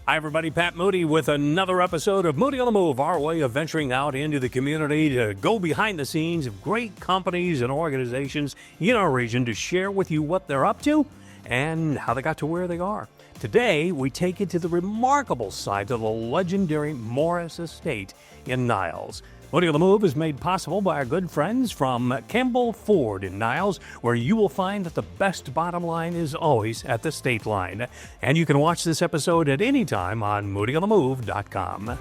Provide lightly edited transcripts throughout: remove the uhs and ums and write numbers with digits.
Hi, everybody. Pat Moody with another episode of Moody on the Move, our way of venturing out into the community to go behind the scenes of great companies and organizations in our region to share with you what they're up to and how they got to where they are. Today, we take you to the remarkable site of the legendary Morris Estate in Niles. Moody on the Move is made possible by our good friends from Campbell Ford in Niles, where you will find that the best bottom line is always at the state line. And you can watch this episode at any time on moodyonthemove.com.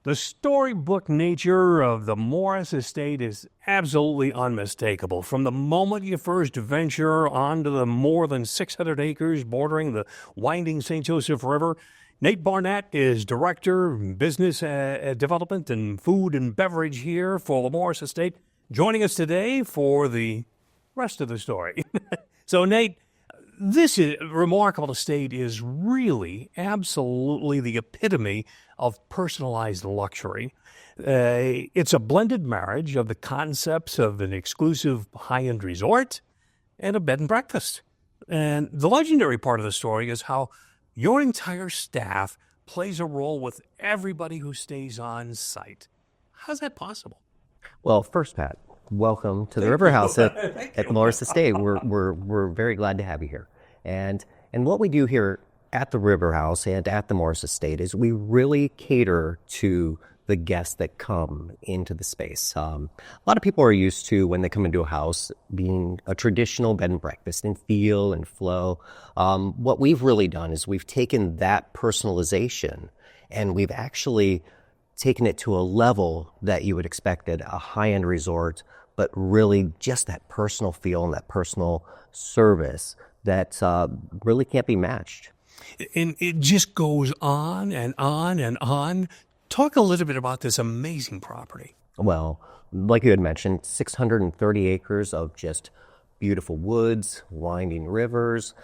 The storybook nature of the Morris Estate is absolutely unmistakable. From the moment you first venture onto the more than 600 acres bordering the winding St. Joseph River, Nate Barnett is Director of Business Development and Food and Beverage here for the Morris Estate, joining us today for the rest of the story. So, Nate, this remarkable estate is really absolutely the epitome of personalized luxury. It's a blended marriage of the concepts of an exclusive high-end resort and a bed and breakfast. And the legendary part of the story is how your entire staff plays a role with everybody who stays on site. How's that possible? Well, first, Pat, welcome to the River House at the Morris Estate. We're very glad to have you here. And what we do here at the River House and at the Morris Estate is we really cater to the guests that come into the space. A lot of people are used to, when they come into a house, being a traditional bed and breakfast in feel and flow. What we've really done is we've taken that personalization and we've actually taken it to a level that you would expect at a high-end resort, but really just that personal feel and that personal service that really can't be matched. And it just goes on and on and on. Talk a little bit about this amazing property. Well, like you had mentioned, 630 acres of just beautiful woods, winding rivers.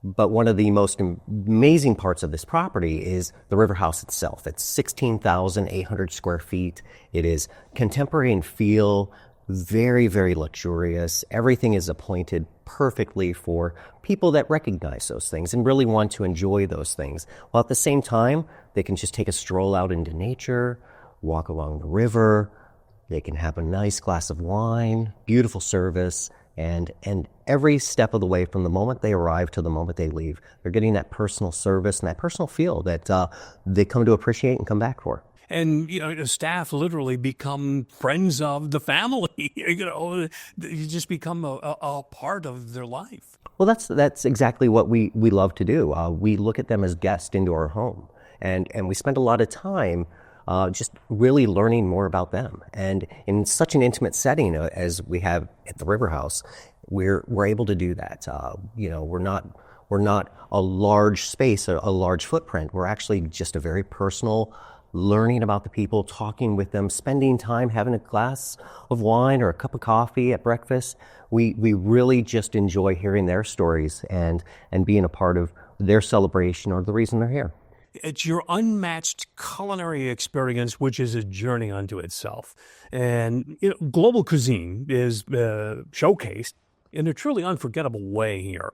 But one of the most amazing parts of this property is the River House itself. It's 16,800 square feet. It is contemporary in feel, very, very luxurious. Everything is appointed perfectly for people that recognize those things and really want to enjoy those things. While at the same time, they can just take a stroll out into nature, walk along the river. They can have a nice glass of wine, beautiful service, and every step of the way from the moment they arrive to the moment they leave, they're getting that personal service and that personal feel that they come to appreciate and come back for. And, the staff literally become friends of the family. You just become a part of their life. Well, that's exactly what we love to do. We look at them as guests into our home. And we spend a lot of time just really learning more about them. And in such an intimate setting as we have at the River House, we're able to do that. We're not a large space, a large footprint. We're actually just a very personal, learning about the people, talking with them, spending time having a glass of wine or a cup of coffee at breakfast. We really just enjoy hearing their stories and being a part of their celebration or the reason they're here. It's your unmatched culinary experience, which is a journey unto itself. And global cuisine is showcased in a truly unforgettable way here.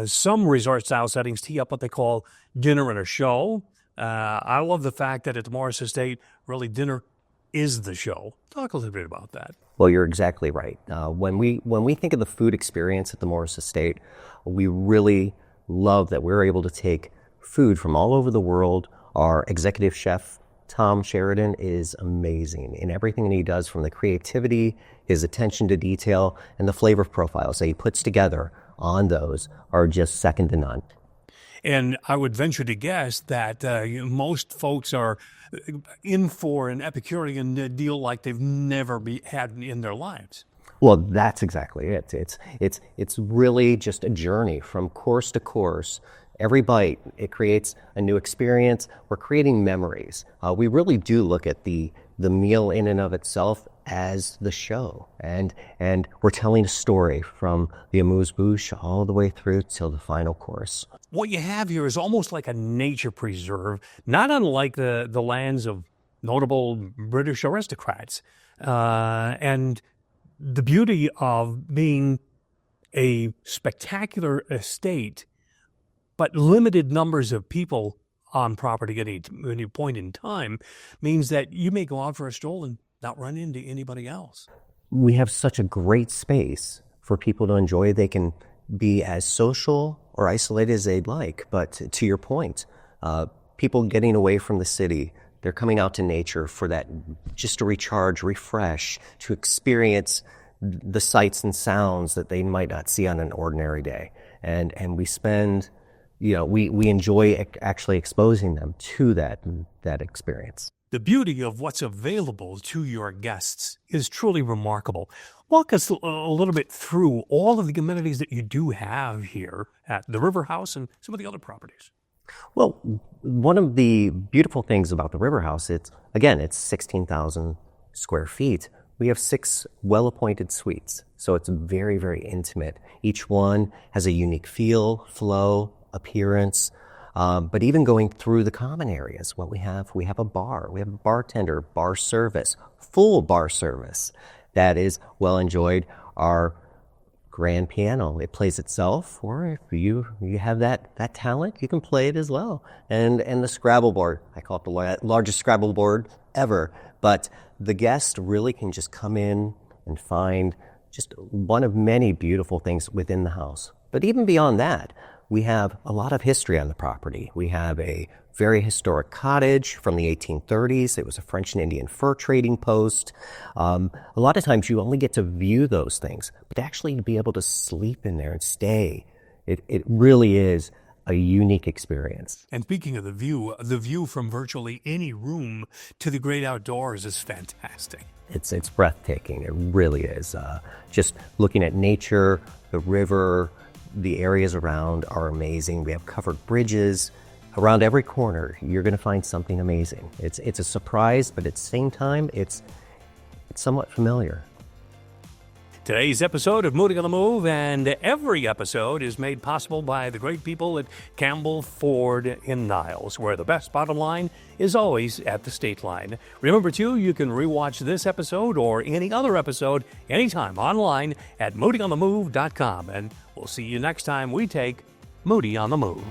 Some resort-style settings tee up what they call dinner and a show. I love the fact that at the Morris Estate, really dinner is the show. Talk a little bit about that. Well, you're exactly right. When we think of the food experience at the Morris Estate, we really love that we're able to take food from all over the world. Our executive chef, Tom Sheridan, is amazing in everything that he does, from the creativity, his attention to detail, and the flavor profiles that he puts together on those are just second to none. And I would venture to guess that most folks are in for an Epicurean deal like they've never had in their lives. Well, that's exactly it. It's really just a journey from course to course. Every bite, it creates a new experience. We're creating memories. We really do look at the meal in and of itself as the show. And we're telling a story from the amuse-bouche all the way through till the final course. What you have here is almost like a nature preserve, not unlike the lands of notable British aristocrats. And the beauty of being a spectacular estate, but limited numbers of people on property at any point in time, means that you may go out for a stroll and not run into anybody else. We have such a great space for people to enjoy. They can be as social or isolated as they'd like. But to your point, people getting away from the city, they're coming out to nature for that, just to recharge, refresh, to experience the sights and sounds that they might not see on an ordinary day. And we spend, we enjoy actually exposing them to that experience. The beauty of what's available to your guests is truly remarkable. Walk us a little bit through all of the amenities that you do have here at the River House and some of the other properties. Well, one of the beautiful things about the River House, it's 16,000 square feet. We have 6 well-appointed suites, so it's very, very intimate. Each one has a unique feel, flow, appearance. But even going through the common areas, we have a bar, we have a bartender, bar service, full bar service that is well enjoyed. Our grand piano, it plays itself, or if you have that talent, you can play it as well. And the Scrabble board, I call it the largest Scrabble board ever. But the guest really can just come in and find just one of many beautiful things within the house. But even beyond that, we have a lot of history on the property. We have a very historic cottage from the 1830s. It was a French and Indian fur trading post. A lot of times you only get to view those things, but actually to be able to sleep in there and stay, it really is a unique experience. And speaking of the view from virtually any room to the great outdoors is fantastic. It's breathtaking. It really is. Just looking at nature, the river, the areas around are amazing. We have covered bridges. Around every corner, you're going to find something amazing. It's a surprise, but at the same time, it's somewhat familiar. Today's episode of Moody on the Move and every episode is made possible by the great people at Campbell Ford in Niles, where the best bottom line is always at the state line. Remember, too, you can rewatch this episode or any other episode anytime online at moodyonthemove.com. And we'll see you next time we take Moody on the Move.